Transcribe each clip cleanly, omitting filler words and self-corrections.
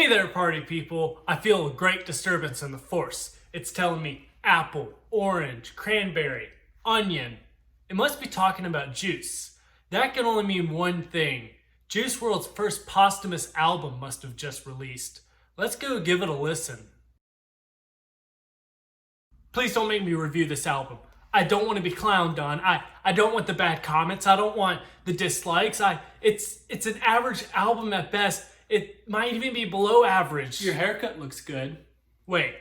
Hey there, party people. I feel a great disturbance in the force. It's telling me apple, orange, cranberry, onion. It must be talking about Juice. That can only mean one thing. Juice WRLD's first posthumous album must have just released. Let's go give it a listen. Please don't make me review this album. I don't want to be clowned on. I don't want the bad comments. I don't want the dislikes. It's an average album at best. It might even be below average. Your haircut looks good. Wait,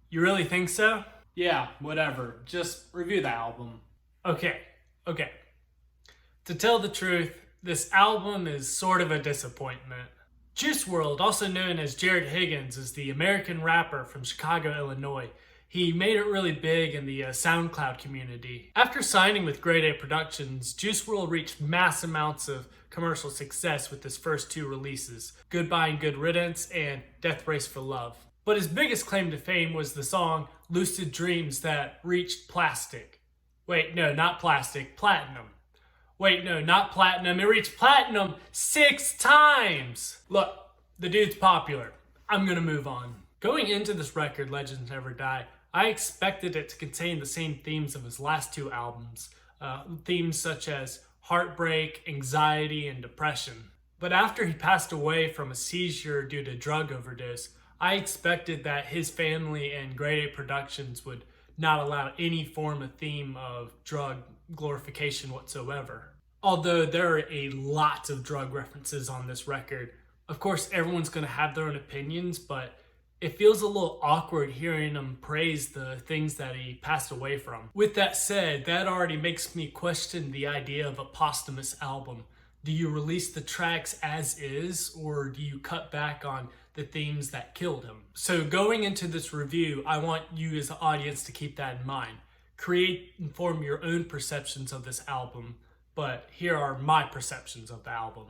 you really think so? Yeah, whatever. Just review the album. Okay. To tell the truth, this album is sort of a disappointment. Juice WRLD, also known as Jared Higgins, is the American rapper from Chicago, Illinois. He made it really big in the SoundCloud community. After signing with Grade A Productions, Juice WRLD reached mass amounts of commercial success with his first two releases, Goodbye and Good Riddance and Death Race for Love. But his biggest claim to fame was the song Lucid Dreams that reached plastic. Wait, no, not plastic, platinum. Wait, no, not platinum, it reached platinum 6 times! Look, the dude's popular. I'm gonna move on. Going into this record, Legends Never Die, I expected it to contain the same themes of his last two albums. Themes such as heartbreak, anxiety, and depression. But after he passed away from a seizure due to drug overdose, I expected that his family and Grade A Productions would not allow any form of theme of drug glorification whatsoever. Although there are a lot of drug references on this record, of course everyone's going to have their own opinions, but it feels a little awkward hearing him praise the things that he passed away from. With that said, that already makes me question the idea of a posthumous album. Do you release the tracks as is, or do you cut back on the themes that killed him? So going into this review, I want you as an audience to keep that in mind. Create and form your own perceptions of this album, but here are my perceptions of the album.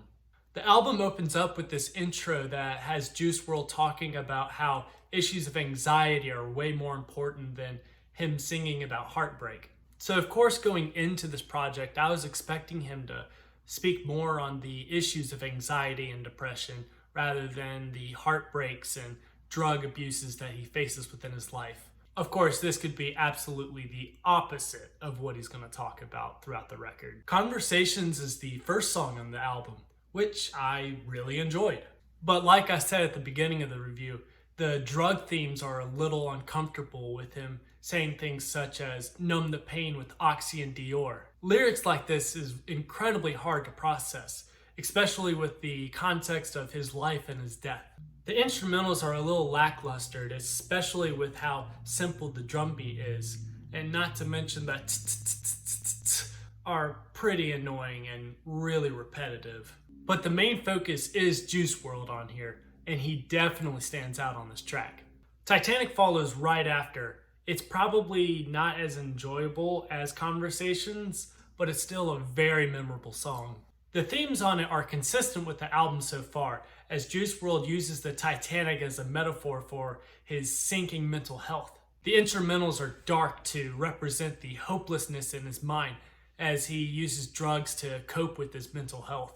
The album opens up with this intro that has Juice WRLD talking about how issues of anxiety are way more important than him singing about heartbreak. So of course, going into this project, I was expecting him to speak more on the issues of anxiety and depression rather than the heartbreaks and drug abuses that he faces within his life. Of course, this could be absolutely the opposite of what he's going to talk about throughout the record. Conversations is the first song on the album, which I really enjoyed. But like I said at the beginning of the review, the drug themes are a little uncomfortable with him saying things such as numb the pain with Oxy and Dior. Lyrics like this is incredibly hard to process, especially with the context of his life and his death. The instrumentals are a little lackluster, especially with how simple the drum beat is, and not to mention that are pretty annoying and really repetitive. But the main focus is Juice WRLD on here, and he definitely stands out on this track. Titanic follows right after. It's probably not as enjoyable as Conversations, but it's still a very memorable song. The themes on it are consistent with the album so far, as Juice WRLD uses the Titanic as a metaphor for his sinking mental health. The instrumentals are dark to represent the hopelessness in his mind as he uses drugs to cope with his mental health.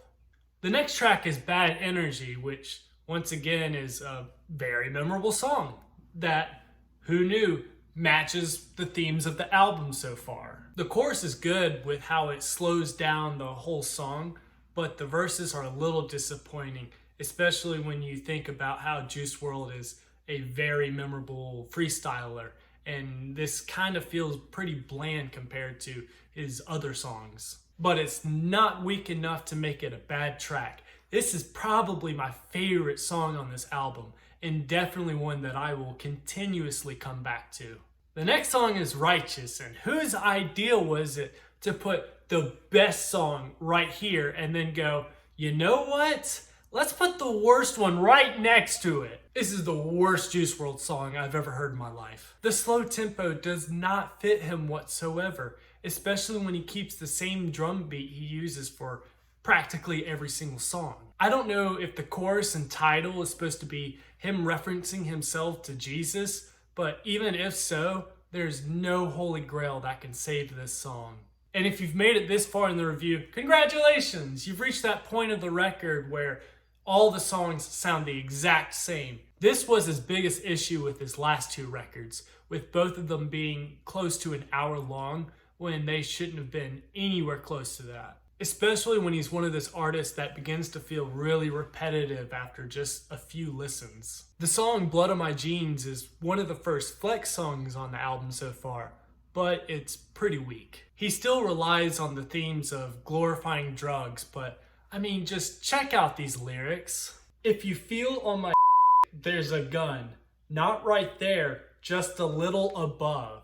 The next track is Bad Energy, which once again is a very memorable song that, who knew, matches the themes of the album so far. The chorus is good with how it slows down the whole song, but the verses are a little disappointing, especially when you think about how Juice WRLD is a very memorable freestyler, and this kind of feels pretty bland compared to his other songs. But it's not weak enough to make it a bad track. This is probably my favorite song on this album, and definitely one that I will continuously come back to. The next song is Righteous, and whose idea was it to put the best song right here and then go, you know what? Let's put the worst one right next to it. This is the worst Juice WRLD song I've ever heard in my life. The slow tempo does not fit him whatsoever, especially when he keeps the same drum beat he uses for practically every single song. I don't know if the chorus and title is supposed to be him referencing himself to Jesus, but even if so, there's no holy grail that can save this song. And if you've made it this far in the review, congratulations! You've reached that point of the record where all the songs sound the exact same. This was his biggest issue with his last two records, with both of them being close to an hour long when they shouldn't have been anywhere close to that. Especially when he's one of those artists that begins to feel really repetitive after just a few listens. The song Blood on My Jeans is one of the first flex songs on the album so far, but it's pretty weak. He still relies on the themes of glorifying drugs, but I mean, just check out these lyrics. If you feel on my there's a gun, not right there, just a little above.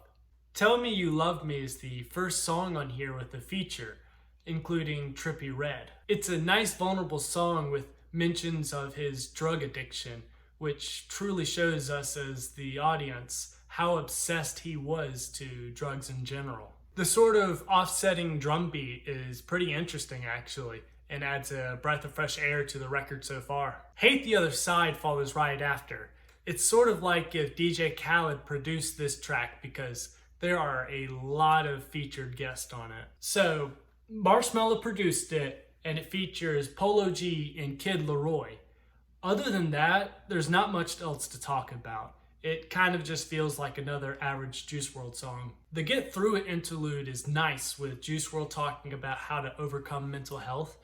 Tell Me You Love Me is the first song on here with a feature, including Trippie Redd. It's a nice vulnerable song with mentions of his drug addiction, which truly shows us as the audience how obsessed he was to drugs in general. The sort of offsetting drum beat is pretty interesting actually, and adds a breath of fresh air to the record so far. Hate the Other Side follows right after. It's sort of like if DJ Khaled produced this track because there are a lot of featured guests on it. So, Marshmello produced it, and it features Polo G and Kid Laroi. Other than that, there's not much else to talk about. It kind of just feels like another average Juice WRLD song. The Get Through It interlude is nice, with Juice WRLD talking about how to overcome mental health,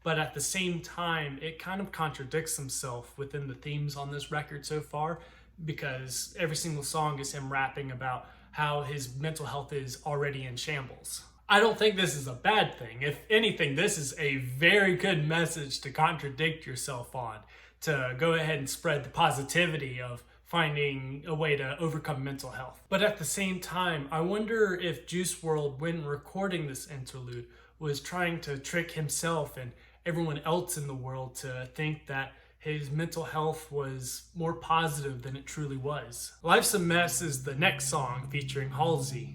but at the same time, it kind of contradicts himself within the themes on this record so far, because every single song is him rapping about how his mental health is already in shambles. I don't think this is a bad thing. If anything, this is a very good message to contradict yourself on, to go ahead and spread the positivity of finding a way to overcome mental health. But at the same time, I wonder if Juice WRLD, when recording this interlude, was trying to trick himself and everyone else in the world to think that his mental health was more positive than it truly was. Life's a Mess is the next song featuring Halsey.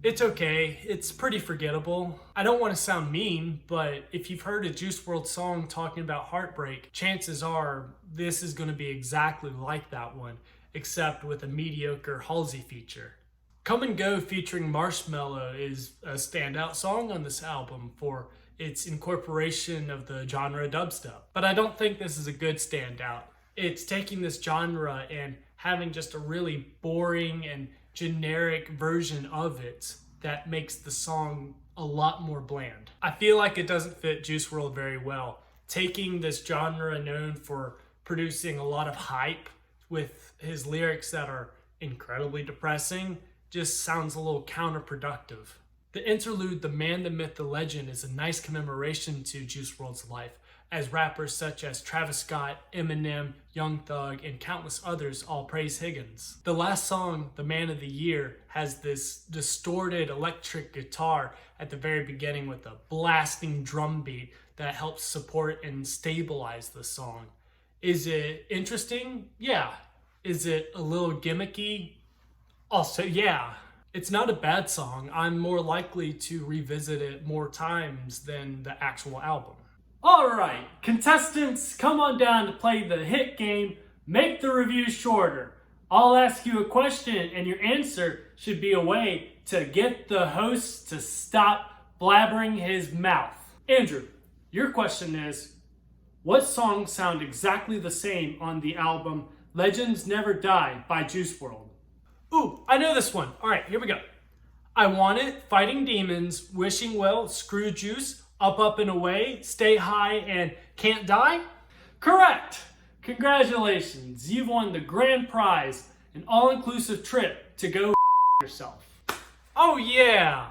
It's okay, it's pretty forgettable. I don't want to sound mean, but if you've heard a Juice WRLD song talking about heartbreak, chances are this is going to be exactly like that one, except with a mediocre Halsey feature. Come and Go featuring Marshmello is a standout song on this album for its incorporation of the genre dubstep. But I don't think this is a good standout. It's taking this genre and having just a really boring and generic version of it that makes the song a lot more bland. I feel like it doesn't fit Juice WRLD very well. Taking this genre known for producing a lot of hype with his lyrics that are incredibly depressing just sounds a little counterproductive. The interlude, The Man, the Myth, the Legend, is a nice commemoration to Juice WRLD's life, as rappers such as Travis Scott, Eminem, Young Thug, and countless others all praise Higgins. The last song, The Man of the Year, has this distorted electric guitar at the very beginning with a blasting drum beat that helps support and stabilize the song. Is it interesting? Yeah. Is it a little gimmicky? Also, yeah. It's not a bad song. I'm more likely to revisit it more times than the actual album. Alright, contestants, come on down to play the hit game, Make the Review Shorter. I'll ask you a question and your answer should be a way to get the host to stop blabbering his mouth. Andrew, your question is, what songs sound exactly the same on the album Legends Never Die by Juice WRLD? Ooh, I know this one. Alright, here we go. I Want It, Fighting Demons, Wishing Well, Screw Juice, Up, Up, and Away, Stay High, and Can't Die? Correct! Congratulations, you've won the grand prize, an all-inclusive trip to go yourself. Oh yeah!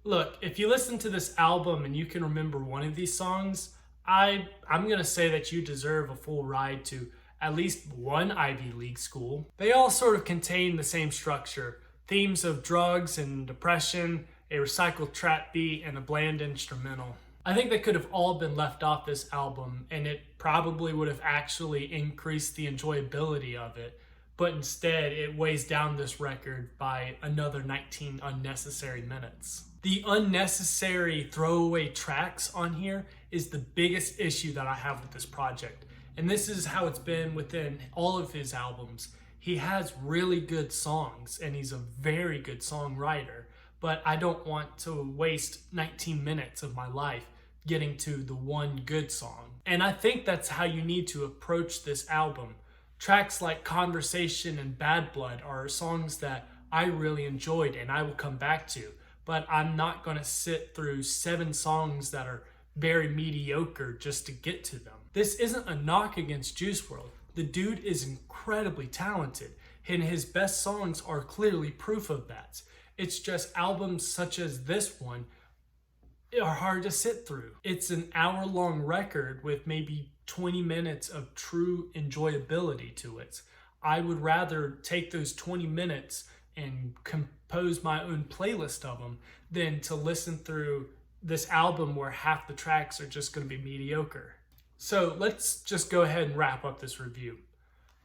Look, if you listen to this album and you can remember one of these songs, I'm gonna say that you deserve a full ride to at least one Ivy League school. They all sort of contain the same structure, themes of drugs and depression, a recycled trap beat, and a bland instrumental. I think they could have all been left off this album, and it probably would have actually increased the enjoyability of it, but instead it weighs down this record by another 19 unnecessary minutes. The unnecessary throwaway tracks on here is the biggest issue that I have with this project. And this is how it's been within all of his albums. He has really good songs, and he's a very good songwriter, but I don't want to waste 19 minutes of my life getting to the one good song. And I think that's how you need to approach this album. Tracks like Conversation and Bad Blood are songs that I really enjoyed and I will come back to, but I'm not going to sit through 7 songs that are very mediocre just to get to them. This isn't a knock against Juice WRLD. The dude is incredibly talented, and his best songs are clearly proof of that. It's just albums such as this one are hard to sit through. It's an hour-long record with maybe 20 minutes of true enjoyability to it. I would rather take those 20 minutes and compose my own playlist of them than to listen through this album where half the tracks are just going to be mediocre. So let's just go ahead and wrap up this review.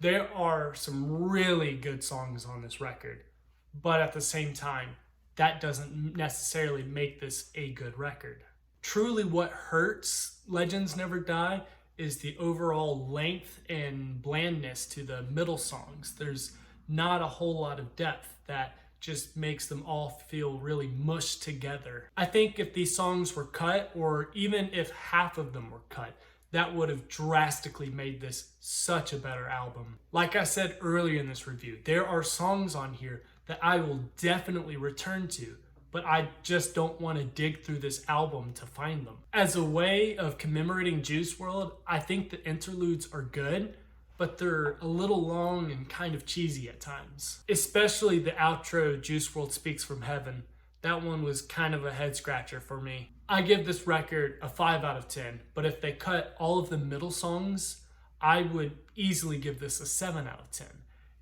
There are some really good songs on this record, but at the same time, that doesn't necessarily make this a good record. Truly what hurts Legends Never Die is the overall length and blandness to the middle songs. There's not a whole lot of depth that just makes them all feel really mushed together. I think if these songs were cut, or even if half of them were cut, that would have drastically made this such a better album. Like I said earlier in this review, there are songs on here that I will definitely return to, but I just don't want to dig through this album to find them. As a way of commemorating Juice WRLD, I think the interludes are good, but they're a little long and kind of cheesy at times. Especially the outro, Juice WRLD Speaks from Heaven. That one was kind of a head scratcher for me. I give this record a 5 out of 10, but if they cut all of the middle songs, I would easily give this a 7 out of 10.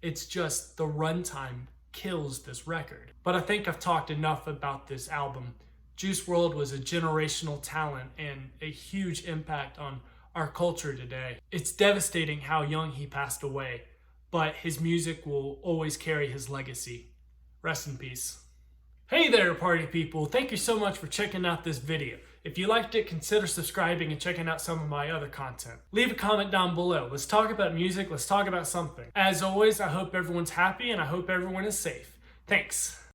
It's just the runtime kills this record. But I think I've talked enough about this album. Juice WRLD was a generational talent and a huge impact on our culture today. It's devastating how young he passed away, but his music will always carry his legacy. Rest in peace. Hey there, party people. Thank you so much for checking out this video. If you liked it, consider subscribing and checking out some of my other content. Leave a comment down below. Let's talk about music. Let's talk about something. As always, I hope everyone's happy and I hope everyone is safe. Thanks.